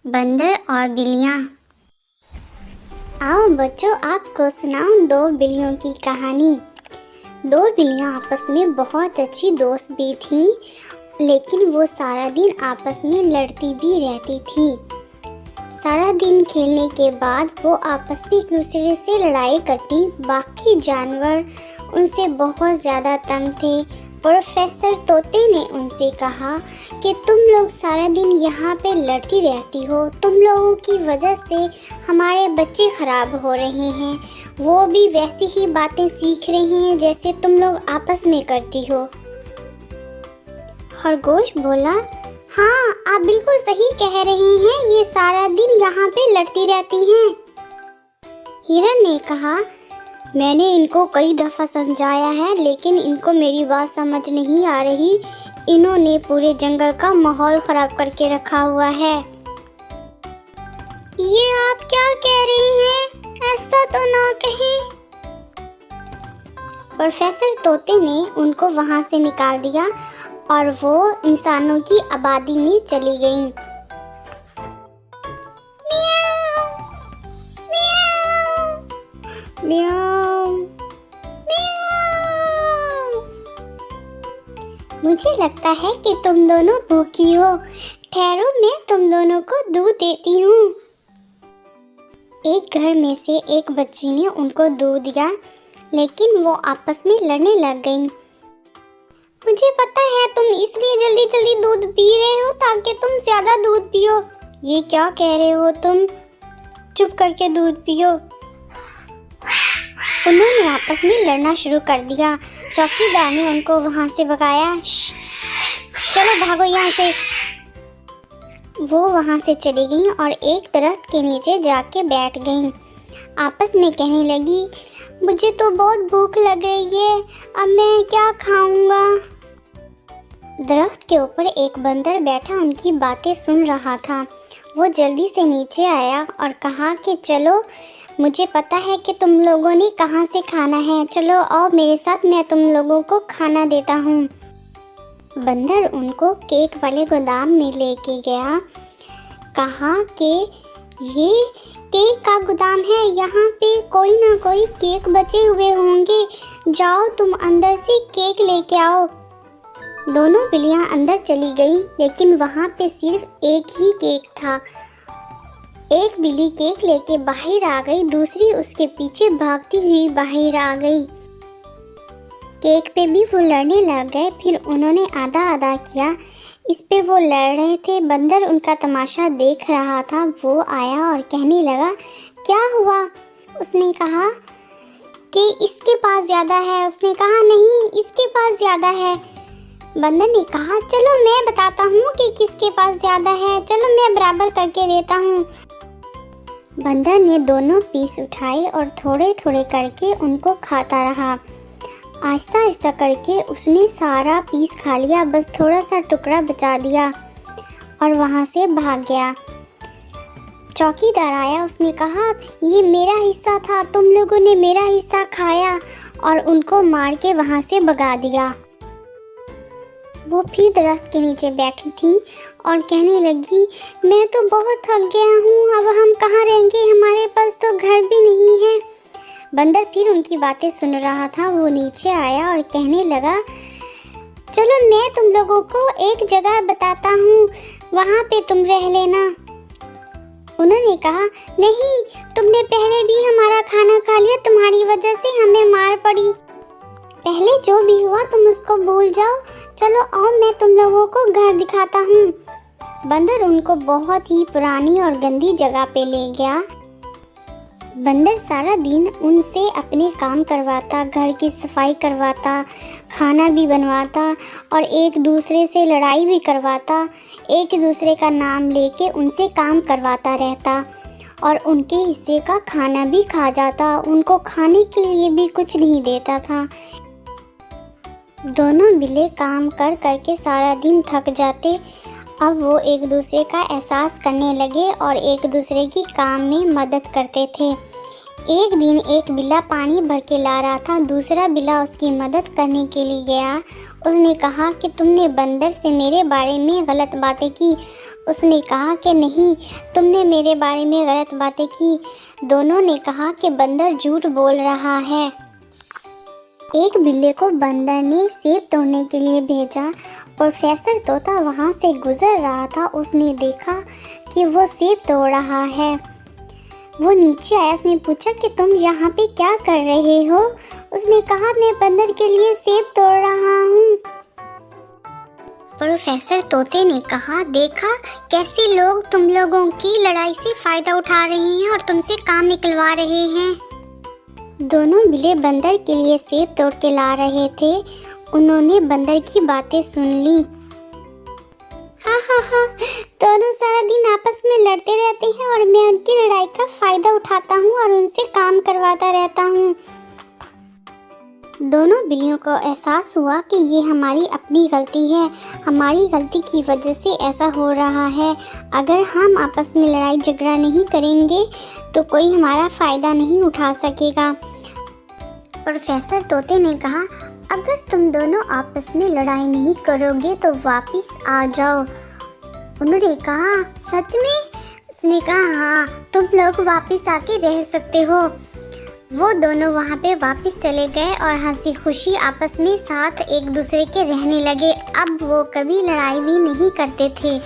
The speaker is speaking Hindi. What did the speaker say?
बंदर और बिल्लियाँ। आओ बच्चों, आपको सुनाऊं दो बिल्लियों की कहानी। दो बिल्लियाँ आपस में बहुत अच्छी दोस्त भी थीं, लेकिन वो सारा दिन आपस में लड़ती भी रहती थी। सारा दिन खेलने के बाद वो आपस में एक दूसरे से लड़ाई करती। बाकी जानवर उनसे बहुत ज़्यादा तंग थे। प्रोफेसर तोते ने उनसे कहा कि तुम लोग सारा दिन यहाँ पे लड़ती रहती हो, तुम लोगों की वजह से हमारे बच्चे खराब हो रहे हैं। वो भी वैसी ही बातें सीख रहे हैं जैसे तुम लोग आपस में करती हो। खरगोश बोला, हाँ आप बिल्कुल सही कह रहे हैं, ये सारा दिन यहाँ पे लड़ती रहती हैं। हिरन ने कहा, मैंने इनको कई दफ़ा समझाया है, लेकिन इनको मेरी बात समझ नहीं आ रही। इन्होंने पूरे जंगल का माहौल खराब करके रखा हुआ है। ये आप क्या कह रही हैं? ऐसा तो ना कहें। प्रोफेसर तोते ने उनको वहाँ से निकाल दिया और वो इंसानों की आबादी में चली गईं। म्याऊं, म्याऊं। मुझे लगता है कि तुम दोनों भूखी हो। ठहरो, मैं तुम दोनों को दूध देती हूँ। एक घर में से एक बच्ची ने उनको दूध दिया, लेकिन वो आपस में लड़ने लग गईं। मुझे पता है तुम इसलिए जल्दी जल्दी दूध पी रहे हो ताकि तुम ज्यादा दूध पियो। ये क्या कह रहे हो तुम? चुप करके दूध पियो। उन्होंने आपस में लड़ना शुरू कर दिया। चौकीदार ने उनको वहां से भगाया। चलो भागो यहाँ से। वो वहां से चली गईं और एक दरख्त के नीचे जाके बैठ गईं। आपस में कहने लगी, मुझे तो बहुत भूख लग रही है, अब मैं क्या खाऊंगा। दरख्त के ऊपर एक बंदर बैठा उनकी बातें सुन रहा था। वो जल्दी से नीचे आया और कहा कि चलो, मुझे पता है कि तुम लोगों ने कहाँ से खाना है, चलो आओ मेरे साथ, मैं तुम लोगों को खाना देता हूँ। बंदर उनको केक वाले गोदाम में लेके गया। कहा कि ये केक का गोदाम है, यहाँ पे कोई ना कोई केक बचे हुए होंगे, जाओ तुम अंदर से केक लेके आओ। दोनों बिल्लियाँ अंदर चली गई, लेकिन वहाँ पे सिर्फ एक ही केक था। एक बिल्ली केक लेके बाहर आ गई, दूसरी उसके पीछे भागती हुई बाहर आ गई। केक पे भी वो लड़ने लग गए। फिर उन्होंने आधा आधा किया। इस पे वो लड़ रहे थे। बंदर उनका तमाशा देख रहा था। वो आया और कहने लगा, क्या हुआ? उसने कहा कि इसके पास ज़्यादा है। उसने कहा, नहीं इसके पास ज़्यादा है। बंदर ने कहा, चलो मैं बताता हूँ कि किसके पास ज़्यादा है, चलो मैं बराबर करके देता हूँ। बंदर ने दोनों पीस उठाए और थोड़े थोड़े करके उनको खाता रहा। आहिस्ता आहिस्ता करके उसने सारा पीस खा लिया, बस थोड़ा सा टुकड़ा बचा दिया और वहाँ से भाग गया। चौकीदार आया, उसने कहा, ये मेरा हिस्सा था, तुम लोगों ने मेरा हिस्सा खाया, और उनको मार के वहाँ से भगा दिया। वो फिर दरख्त के नीचे बैठी थी और कहने लगी, मैं तो बहुत थक गया हूँ, अब हम कहाँ रहेंगे, हमारे पास तो घर भी नहीं है। बंदर फिर उनकी बातें सुन रहा था। वो नीचे आया और कहने लगा, चलो मैं तुम लोगों को एक जगह बताता हूँ, वहाँ पे तुम रह लेना। उन्होंने कहा, नहीं, तुमने पहले भी हमारा खाना खा लिया, तुम्हारी वजह से हमें मार पड़ी। पहले जो भी हुआ तुम उसको भूल जाओ, चलो आओ मैं तुम लोगों को घर दिखाता हूँ। बंदर उनको बहुत ही पुरानी और गंदी जगह पे ले गया। बंदर सारा दिन उनसे अपने काम करवाता, घर की सफाई करवाता, खाना भी बनवाता और एक दूसरे से लड़ाई भी करवाता। एक दूसरे का नाम लेके उनसे काम करवाता रहता और उनके हिस्से का खाना भी खा जाता। उनको खाने के लिए भी कुछ नहीं देता था। दोनों बिल्ली काम कर करके सारा दिन थक जाते। अब वो एक दूसरे का एहसास करने लगे और एक दूसरे की काम में मदद करते थे। एक दिन एक बिल्ला पानी भर के ला रहा था। दूसरा बिल्ला उसकी मदद करने के लिए गया। उसने कहा कि तुमने बंदर से मेरे बारे में गलत बातें की। उसने कहा कि नहीं, तुमने मेरे बारे में गलत बातें की। दोनों ने कहा कि बंदर झूठ बोल रहा है। एक बिल्ली को बंदर ने सेब तोड़ने के लिए भेजा। प्रोफेसर तोता वहाँ से गुजर रहा था। उसने देखा कि वो सेब तोड़ रहा है। वो नीचे आया। उसने पूछा कि तुम यहाँ पे क्या कर रहे हो? उसने कहा मैं बंदर के लिए सेब तोड़ रहा हूँ। प्रोफेसर तोते ने कहा, देखा कैसे लोग तुम लोगों की लड़ाई से फ़ायदा उठा रहे हैं और तुमसे काम निकलवा रहे हैं। दोनों बिल्ली बंदर के लिए सेब तोड़ के ला रहे थे। उन्होंने बंदर की बातें सुन ली। हा, दोनों सारा दिन आपस में लड़ते रहते हैं और मैं उनकी लड़ाई का फ़ायदा उठाता हूँ और उनसे काम करवाता रहता हूँ। दोनों बिल्लियों को एहसास हुआ कि ये हमारी अपनी गलती है। हमारी गलती की वजह से ऐसा हो रहा है। अगर हम आपस में लड़ाई झगड़ा नहीं करेंगे तो कोई हमारा फ़ायदा नहीं उठा सकेगा। प्रोफेसर तोते ने कहा, अगर तुम दोनों आपस में लड़ाई नहीं करोगे तो वापस आ जाओ। उन्होंने कहा, सच में? उसने कहा, हाँ, तुम लोग वापस आके रह सकते हो। वो दोनों वहाँ पे वापस चले गए और हंसी खुशी आपस में साथ एक दूसरे के रहने लगे। अब वो कभी लड़ाई भी नहीं करते थे।